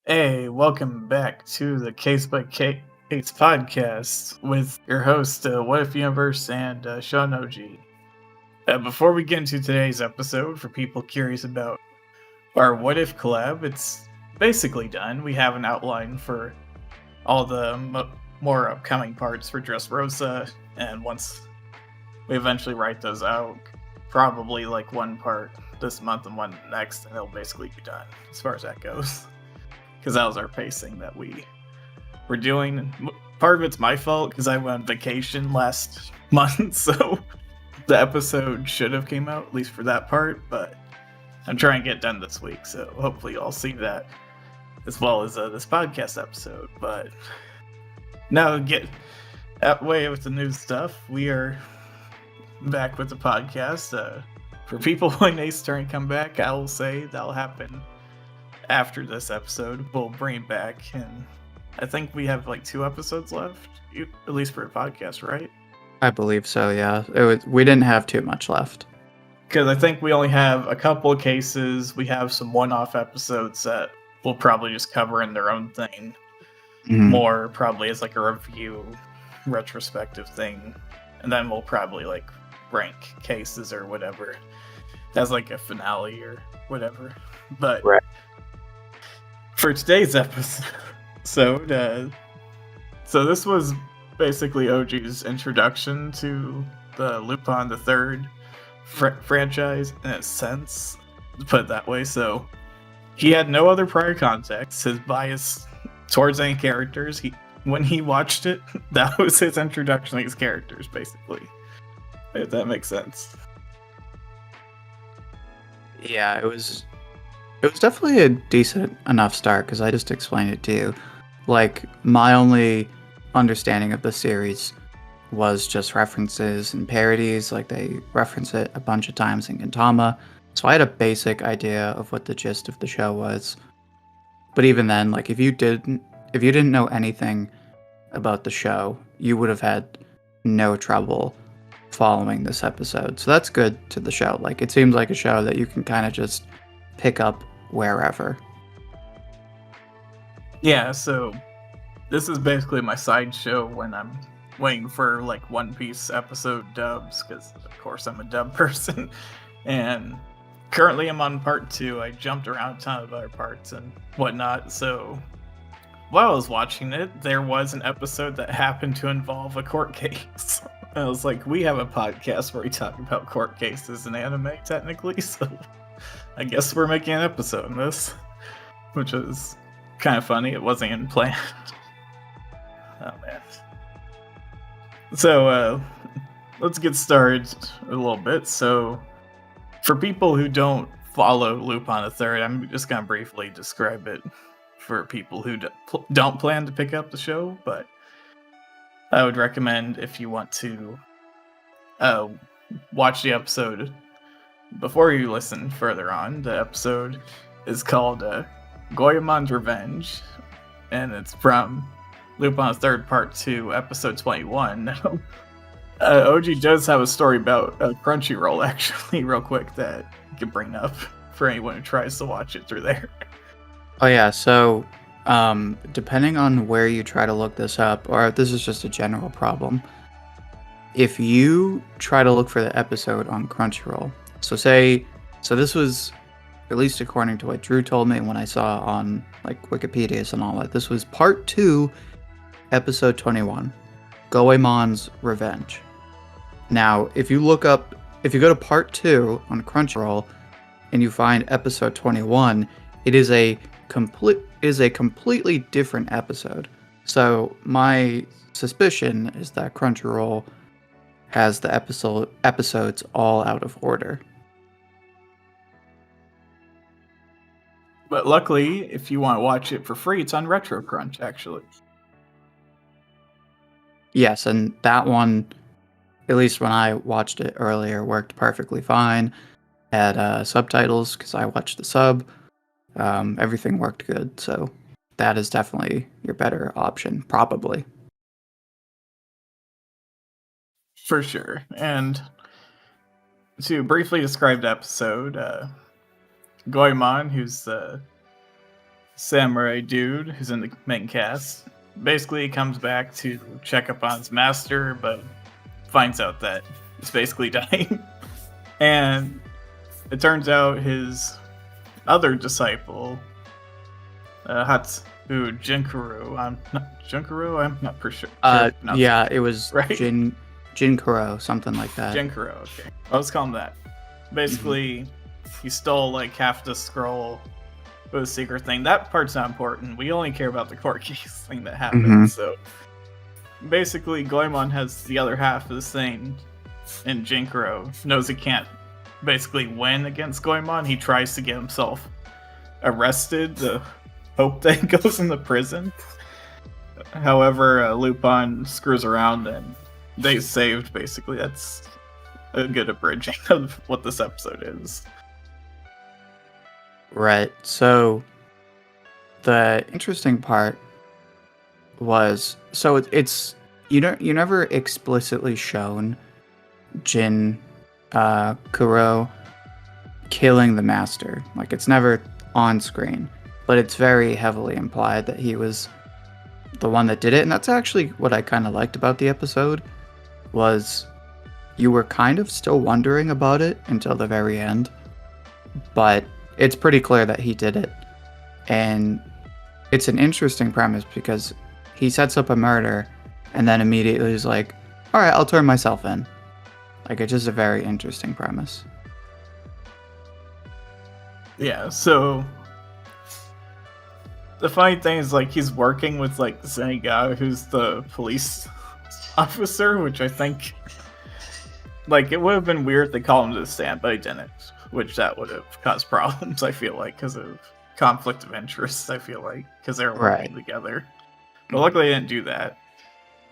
Hey, welcome back to the Case by Case podcast with your host, What If Universe, and Sean OG. Before we get into today's episode, for people curious about our What If collab, it's basically done. We have an outline for all the more upcoming parts for Dressrosa, and once we eventually write those out, probably like one part this month and one next, and it'll basically be done as far as that goes. Because that was our pacing that we were doing. Part of it's my fault because I went on vacation last month, so the episode should have came out, at least for that part, but I'm trying to get done this week, so hopefully you'll see that as well as this podcast episode. But now to get that way with the new stuff, we are back with the podcast. For people when Ace turn come back, I will say that'll happen after this episode. We'll bring it back, and I think we have like 2 episodes left, at least for a podcast, right? I believe so, yeah. We didn't have too much left. Because I think we only have a couple of cases. We have some one-off episodes that we'll probably just cover in their own thing. More probably as like a review, retrospective thing. And then we'll probably like rank cases or whatever as like a finale or whatever. But right. For today's episode, so this was basically OG's introduction to the Lupin the Third franchise in a sense, to put it that way. So he had no other prior context. His bias towards any characters, when he watched it, that was his introduction to these characters, basically. If that makes sense. Yeah, it was definitely a decent enough start, because I just explained it to you. Like, my only understanding of the series was just references and parodies. Like, they reference it a bunch of times in Gintama. So I had a basic idea of what the gist of the show was. But even then, like, if you didn't know anything about the show, you would have had no trouble following this episode. So that's good to the show. Like, it seems like a show that you can kind of just pick up wherever. Yeah, so this is basically my sideshow when I'm waiting for like One Piece episode dubs, because of course I'm a dub person, and currently I'm on part 2. I jumped around a ton of other parts and whatnot, so while I was watching it, there was an episode that happened to involve a court case. I was like, we have a podcast where we talk about court cases in anime, technically, so I guess we're making an episode on this, which is kind of funny. It wasn't even planned. Oh man. So let's get started a little bit. So for people who don't follow Lupin the Third, I'm just going to briefly describe it for people who don't plan to pick up the show, but I would recommend, if you want to watch the episode before you listen further on. The episode is called Goemon's Revenge, and it's from Lupin's Third Part 2, Episode 21. OG does have a story about Crunchyroll, actually, real quick, that you can bring up for anyone who tries to watch it through there. Oh yeah, so depending on where you try to look this up, or if this is just a general problem, if you try to look for the episode on Crunchyroll, so this was, at least according to what Drew told me and when I saw on like Wikipedia's and all that, this was Part 2, Episode 21, Goemon's Revenge. Now, if you go to Part 2 on Crunchyroll and you find Episode 21, it is a completely different episode. So my suspicion is that Crunchyroll has the episodes all out of order. But luckily, if you want to watch it for free, it's on Retro Crunch, actually. Yes, and that one, at least when I watched it earlier, worked perfectly fine. Had subtitles, because I watched the sub. Everything worked good, so that is definitely your better option, probably. For sure. And to briefly describe the episode, Goemon, who's samurai dude who's in the main cast. Basically, he comes back to check up on his master, but finds out that he's basically dying. And it turns out his other disciple, Hissatsu Jinkuroo, I'm not for sure. Yeah, it was right? Jinkuroo, something like that. Jinkuroo, okay. I'll just call him that. Basically, he stole like half the scroll with a secret thing. That part's not important. We only care about the court case thing that happened. So basically, Goemon has the other half of this thing, and Jinkuroo knows he can't basically win against Goemon. He tries to get himself arrested to hope that he goes into prison. However, Lupin screws around and they saved, basically. That's a good abridging of what this episode is. Right. So the interesting part was, so it's you never explicitly shown Jinkuroo killing the master. Like, it's never on screen, but it's very heavily implied that he was the one that did it. And that's actually what I kind of liked about the episode, was you were kind of still wondering about it until the very end, but it's pretty clear that he did it. And it's an interesting premise because he sets up a murder and then immediately is like, all right, I'll turn myself in. Like, it's just a very interesting premise. Yeah, so the funny thing is, like, he's working with, like, this guy who's the police officer, which I think, like, it would have been weird to call him to the stand, but he didn't, which that would have caused problems, I feel like, because of conflict of interest, I feel like, because they were working together. But luckily they didn't do that.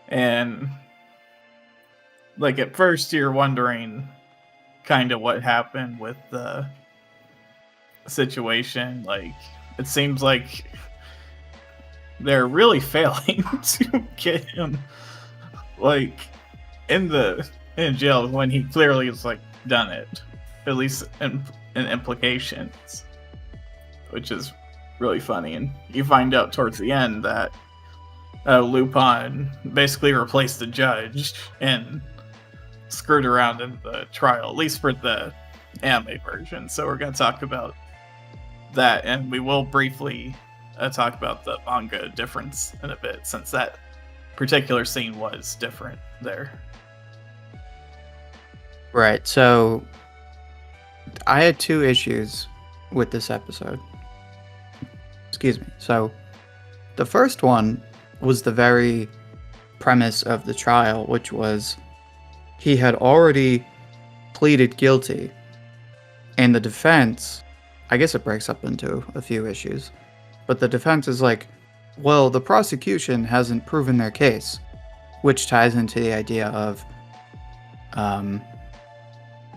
And, like, at first you're wondering kind of what happened with the situation. Like, it seems like they're really failing to get him, like, in jail when he clearly has, like, done it, at least in implications, which is really funny. And you find out towards the end that Lupin basically replaced the judge and screwed around in the trial, at least for the anime version. So we're going to talk about that, and we will briefly talk about the manga difference in a bit, since that particular scene was different there. Right, so I had two issues with this episode. Excuse me. So the first one was the very premise of the trial, which was he had already pleaded guilty, and the defense, I guess it breaks up into a few issues, but the defense is like, well, the prosecution hasn't proven their case, which ties into the idea of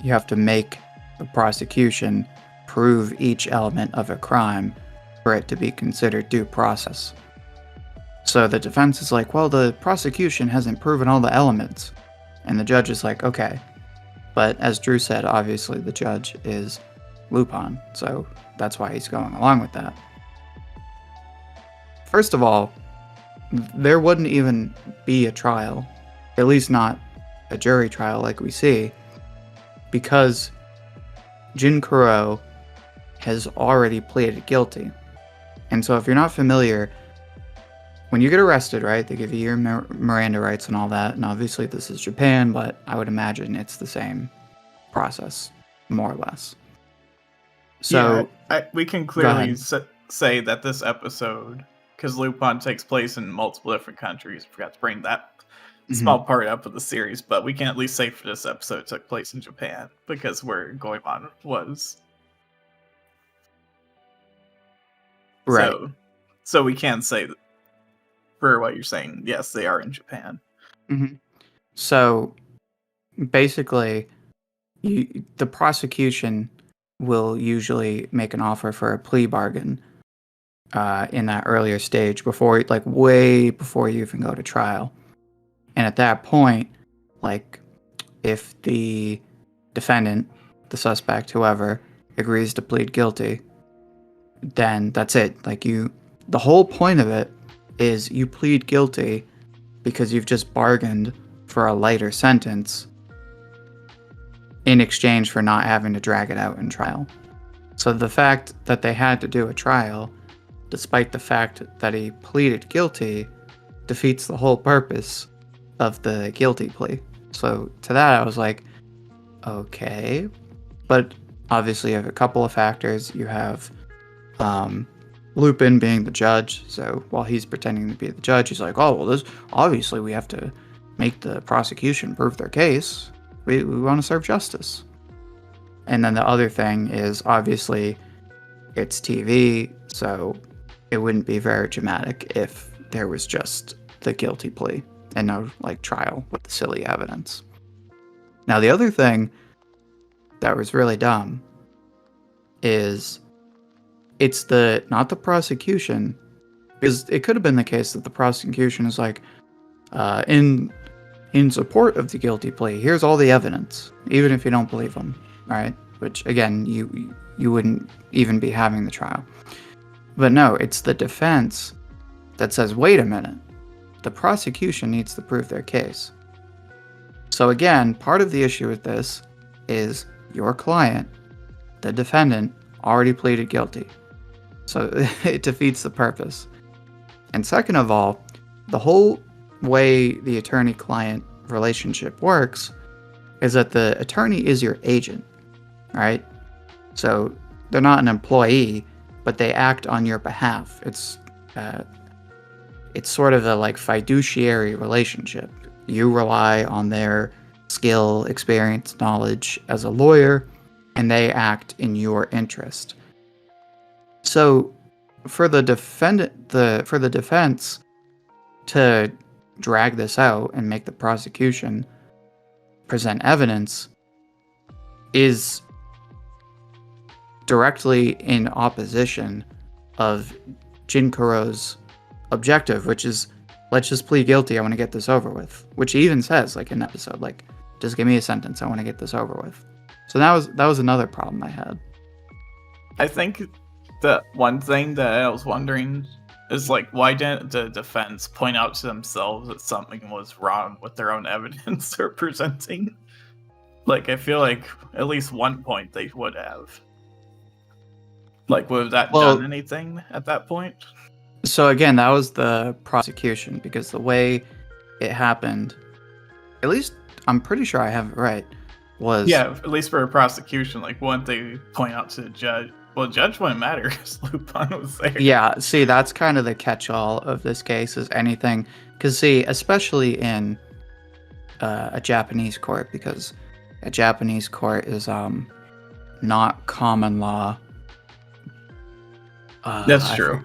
you have to make the prosecution prove each element of a crime for it to be considered due process. So the defense is like, well, the prosecution hasn't proven all the elements. And the judge is like, okay. But as Drew said, obviously the judge is Lupin, so that's why he's going along with that. First of all, there wouldn't even be a trial, at least not a jury trial like we see, because Jinkuroo has already pleaded guilty. And so if you're not familiar, when you get arrested, right, they give you your Miranda rights and all that, and obviously this is Japan, but I would imagine it's the same process, more or less. So yeah, we can clearly say that this episode, because Lupin takes place in multiple different countries, forgot to bring that small part up of the series, but we can at least say for this episode it took place in Japan, because where Goemon was. Right. So we can say that, for what you're saying, yes, they are in Japan. Mm-hmm. So basically, the prosecution will usually make an offer for a plea bargain in that earlier stage, before, like, way before you even go to trial. And at that point, like, if the defendant, the suspect, whoever, agrees to plead guilty, then that's it. Like, you The whole point of it is you plead guilty because you've just bargained for a lighter sentence in exchange for not having to drag it out in trial. So the fact that they had to do a trial, despite the fact that he pleaded guilty, defeats the whole purpose of the guilty plea. So to that I was like, okay. But obviously you have a couple of factors. You have Lupin being the judge. So while he's pretending to be the judge, he's like, oh, well, this obviously we have to make the prosecution prove their case. We want to serve justice. And then the other thing is, obviously, it's TV, so it wouldn't be very dramatic if there was just the guilty plea and no, like, trial with the silly evidence. Now, the other thing that was really dumb is it's not the prosecution, because it could have been the case that the prosecution is like, in support of the guilty plea, here's all the evidence, even if you don't believe them, right? Which, again, you wouldn't even be having the trial. But no, it's the defense that says, wait a minute, the prosecution needs to prove their case. So again, part of the issue with this is your client, the defendant, already pleaded guilty. So it defeats the purpose. And second of all, the whole way the attorney-client relationship works is that the attorney is your agent, right? So they're not an employee, but they act on your behalf. It's sort of a like fiduciary relationship. You rely on their skill, experience, knowledge as a lawyer, and they act in your interest. So for the defense to drag this out and make the prosecution present evidence is directly in opposition of Jinkuroo's objective, which is, let's just plead guilty, I want to get this over with. Which he even says, like, in an episode, like, just give me a sentence, I want to get this over with. So that was another problem I had. I think the one thing that I was wondering is, like, why didn't the defense point out to themselves that something was wrong with their own evidence they're presenting? Like, I feel like at least one point they would have. Like, would have that done anything at that point? So again, that was the prosecution, because the way it happened, at least I'm pretty sure I have it right, was... Yeah, at least for a prosecution, like, wouldn't they point out to the judge? Well, the judge wouldn't matter because Lupin was there. Yeah, see, that's kind of the catch-all of this case, is anything... Because, see, especially in a Japanese court, because a Japanese court is not common law. That's true.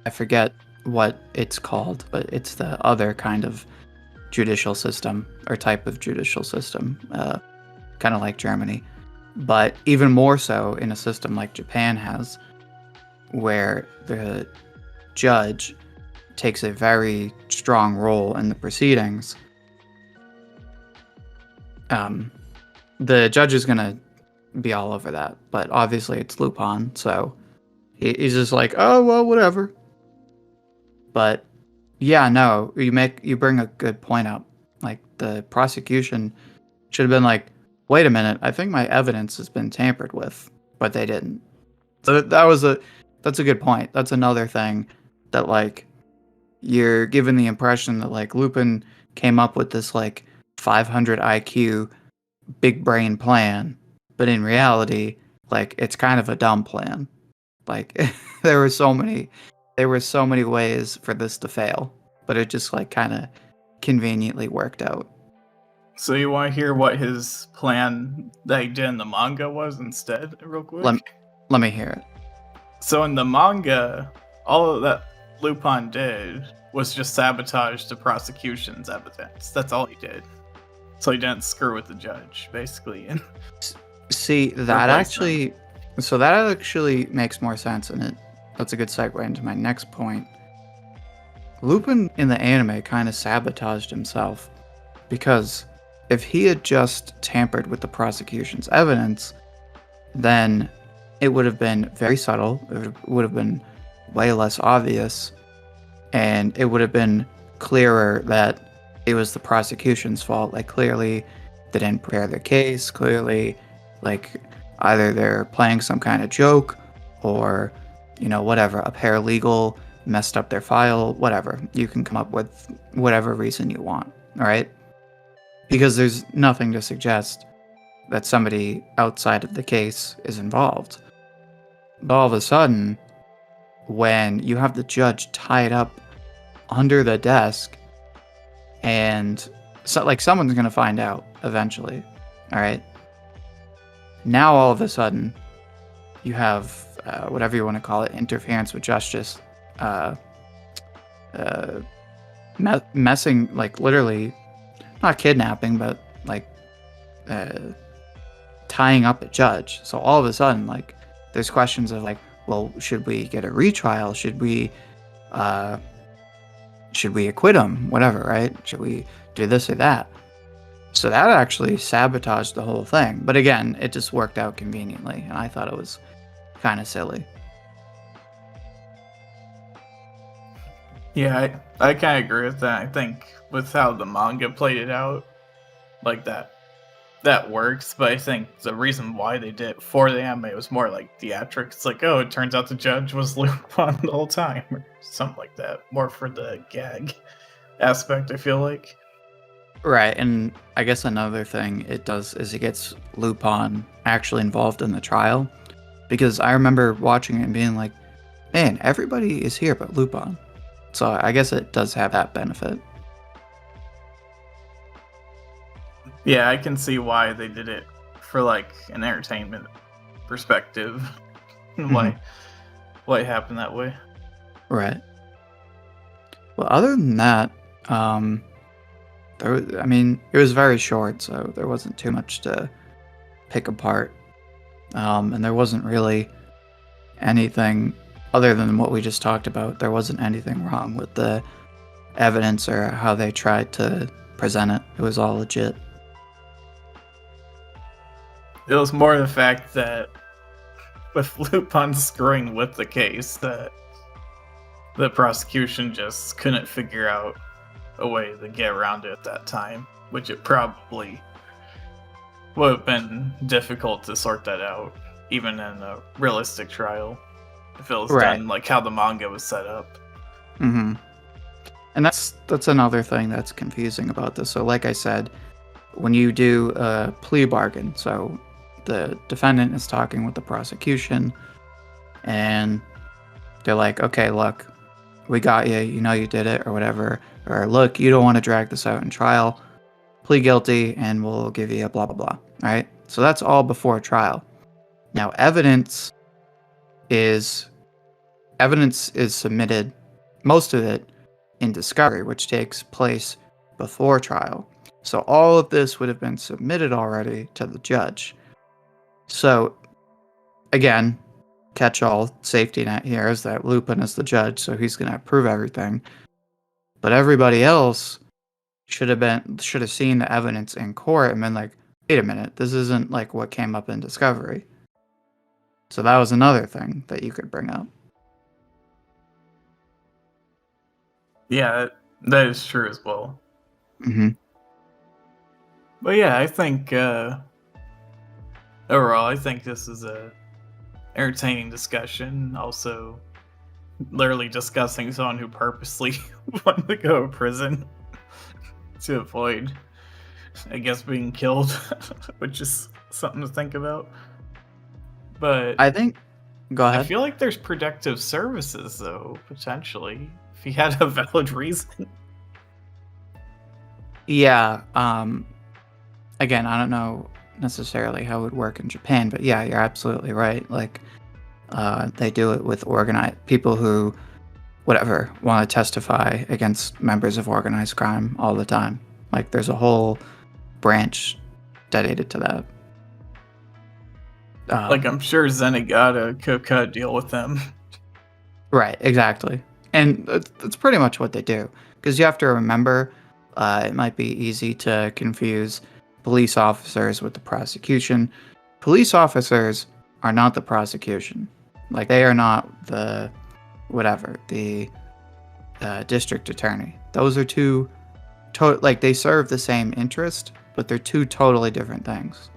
I forget what it's called, but it's the other kind of judicial system, or type of judicial system, kind of like Germany. But even more so in a system like Japan has, where the judge takes a very strong role in the proceedings. The judge is going to be all over that, but obviously it's Lupin, so he's just like, oh, well, whatever. But yeah, no, you bring a good point up. Like, the prosecution should have been like, wait a minute, I think my evidence has been tampered with, but they didn't. So that's a good point. That's another thing that, like, you're given the impression that, like, Lupin came up with this, like, 500 IQ big brain plan, but in reality, like, it's kind of a dumb plan. Like, there were so many ways for this to fail, but it just, like, kind of conveniently worked out. So you want to hear what his plan that he did in the manga was instead, real quick? Let me hear it. So in the manga, all that Lupin did was just sabotage the prosecution's evidence. That's all he did. So he didn't screw with the judge, basically. See, that actually makes more sense, and that's a good segue into my next point. Lupin in the anime kind of sabotaged himself, because if he had just tampered with the prosecution's evidence, then it would have been very subtle. It would have been way less obvious, and it would have been clearer that it was the prosecution's fault. Like, clearly they didn't prepare their case. Clearly, like, either they're playing some kind of joke, or, you know, whatever, a paralegal messed up their file, whatever. You can come up with whatever reason you want, all right? Because there's nothing to suggest that somebody outside of the case is involved. But all of a sudden, when you have the judge tied up under the desk, and so, like, someone's going to find out eventually, all right? Now, all of a sudden, you have whatever you want to call it, interference with justice, messing, like, literally, not kidnapping, but, like, tying up a judge. So all of a sudden, like, there's questions of, like, well, should we get a retrial? Should we acquit him? Whatever, right? Should we do this or that? So that actually sabotaged the whole thing. But again, it just worked out conveniently, and I thought it was kind of silly. Yeah, I kind of agree with that. I think with how the manga played it out, like, that works. But I think the reason why they did it for the anime was more like theatrics. It's like, oh, it turns out the judge was Lupin the whole time, or something like that. More for the gag aspect, I feel like. Right, and I guess another thing it does is it gets Lupin actually involved in the trial. Because I remember watching it and being like, man, everybody is here but Lupin. So I guess it does have that benefit. Yeah, I can see why they did it for, like, an entertainment perspective. Why it happened that way. Right. Well, other than that, it was very short, so there wasn't too much to pick apart. And there wasn't really anything other than what we just talked about. There wasn't anything wrong with the evidence or how they tried to present it. It was all legit. It was more the fact that with Lupin screwing with the case, that the prosecution just couldn't figure out a way to get around it at that time, which it probably would have been difficult to sort that out, even in a realistic trial, if it was done like how the manga was set up. Mm-hmm. And that's another thing that's confusing about this. So like I said, when you do a plea bargain, so the defendant is talking with the prosecution, and they're like, okay, look, we got you, you know you did it, or whatever, or look, you don't want to drag this out in trial, plead guilty, and we'll give you a blah, blah, blah, right? So that's all before trial. Now, evidence is submitted, most of it, in discovery, which takes place before trial. So all of this would have been submitted already to the judge. So, again, catch-all safety net here is that Lupin is the judge, so he's going to approve everything. But everybody else should have seen the evidence in court and been like, wait a minute, this isn't like what came up in discovery. So that was another thing that you could bring up. Yeah, that is true as well. Mm-hmm. But yeah, I think overall, I think this is a entertaining discussion. Also, literally discussing someone who purposely wanted to go to prison to avoid, I guess, being killed, which is something to think about. But I think, go ahead. I feel like there's protective services, though, potentially, if he had a valid reason. Yeah. Again, I don't know necessarily how it would work in Japan, but yeah, you're absolutely right. Like, they do it with organized people who, whatever, want to testify against members of organized crime all the time. Like, there's a whole branch dedicated to that. Like, I'm sure Zenigata could cut a deal with them. Right, exactly. And that's pretty much what they do. Because you have to remember, it might be easy to confuse police officers with the prosecution. Police officers are not the prosecution. Like, they are not the the district attorney. Those are two, they serve the same interest, but they're two totally different things.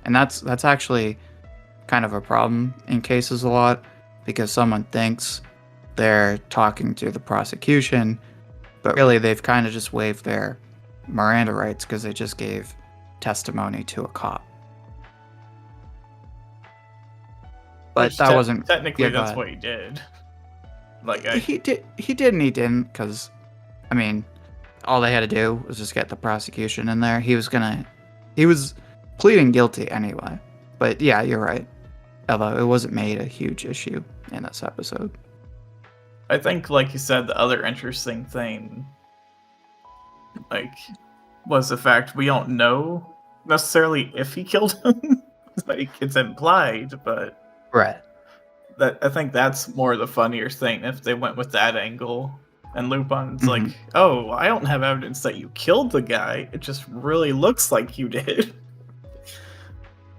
And that's actually kind of a problem in cases a lot, because someone thinks they're talking to the prosecution, but really they've kind of just waived their Miranda rights because they just gave testimony to a cop. But Which that wasn't technically that's what he did. He did and he didn't, because I mean, all they had to do was just get the prosecution in there. He was pleading guilty anyway. But yeah, you're right. Although it wasn't made a huge issue in this episode. I think, like you said, the other interesting thing, was the fact we don't know necessarily if he killed him. It's implied, but right. I think that's more the funnier thing if they went with that angle. And Lupin's like, oh, I don't have evidence that you killed the guy. It just really looks like you did.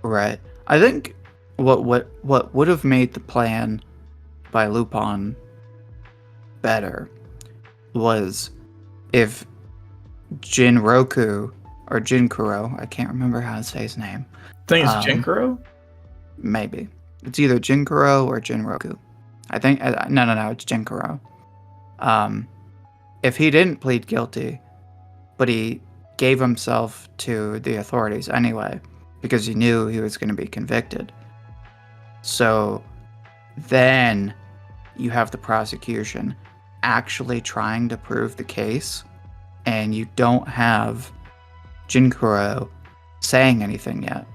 Right. I think what would have made the plan by Lupin better was if Jinkuroo, I can't remember how to say his name. I think it's Jinkuroo? Maybe. It's either Jinkuroo or Jinroku. I think, no, it's Jinkuroo. If he didn't plead guilty, but he gave himself to the authorities anyway, because he knew he was going to be convicted. So then you have the prosecution actually trying to prove the case, and you don't have Jinkuroo saying anything yet.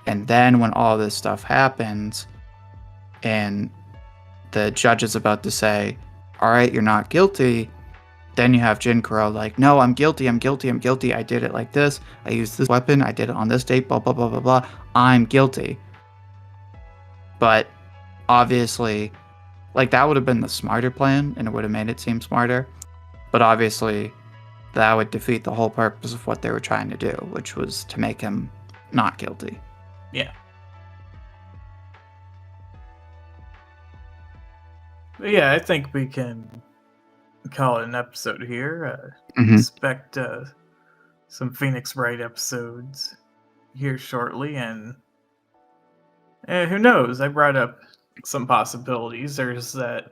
And then when all this stuff happens, and the judge is about to say, all right, you're not guilty, then you have Jinkuroo like, no, I'm guilty, I did it like this, I used this weapon, I did it on this date, blah, blah, blah, blah, blah, I'm guilty. But obviously, that would have been the smarter plan, and it would have made it seem smarter. But obviously, that would defeat the whole purpose of what they were trying to do, which was to make him not guilty. Yeah. But yeah, I think we can call it an episode here. Expect some Phoenix Wright episodes here shortly, and who knows? I brought up some possibilities. There's that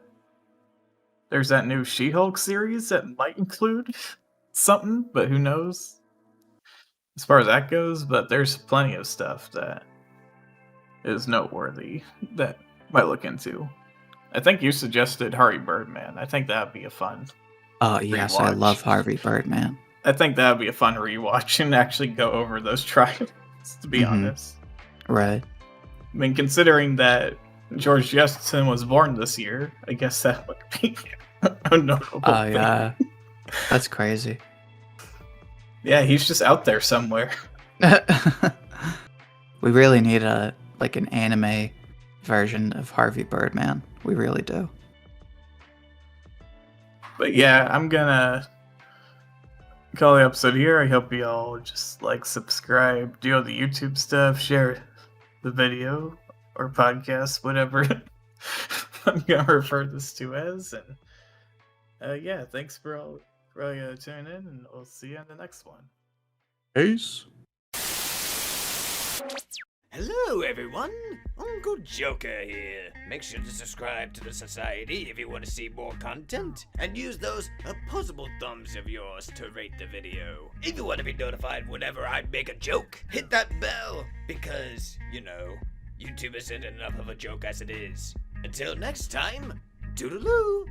new She-Hulk series that might include something, but who knows as far as that goes. But there's plenty of stuff that is noteworthy that might look into. I think you suggested Harvey Birdman. I think that'd be a fun yes, I love Harvey Birdman. I think that'd be a fun rewatch and actually go over those trials, to be honest. Right. I mean, considering that George Jetson was born this year, I guess that would be a notable thing. Yeah. That's crazy. Yeah, he's just out there somewhere. We really need an anime version of Harvey Birdman. We really do. But yeah, I'm gonna call the episode here. I hope you all just subscribe, do all the YouTube stuff, share the video or podcast, whatever I'm gonna refer this to as. And yeah, thanks for all tuning in, and we'll see you in the next one. Peace. Hello everyone, Uncle Joker here. Make sure to subscribe to the Society if you want to see more content, and use those opposable thumbs of yours to rate the video. If you want to be notified whenever I make a joke, hit that bell, because, YouTube isn't enough of a joke as it is. Until next time, toodaloo!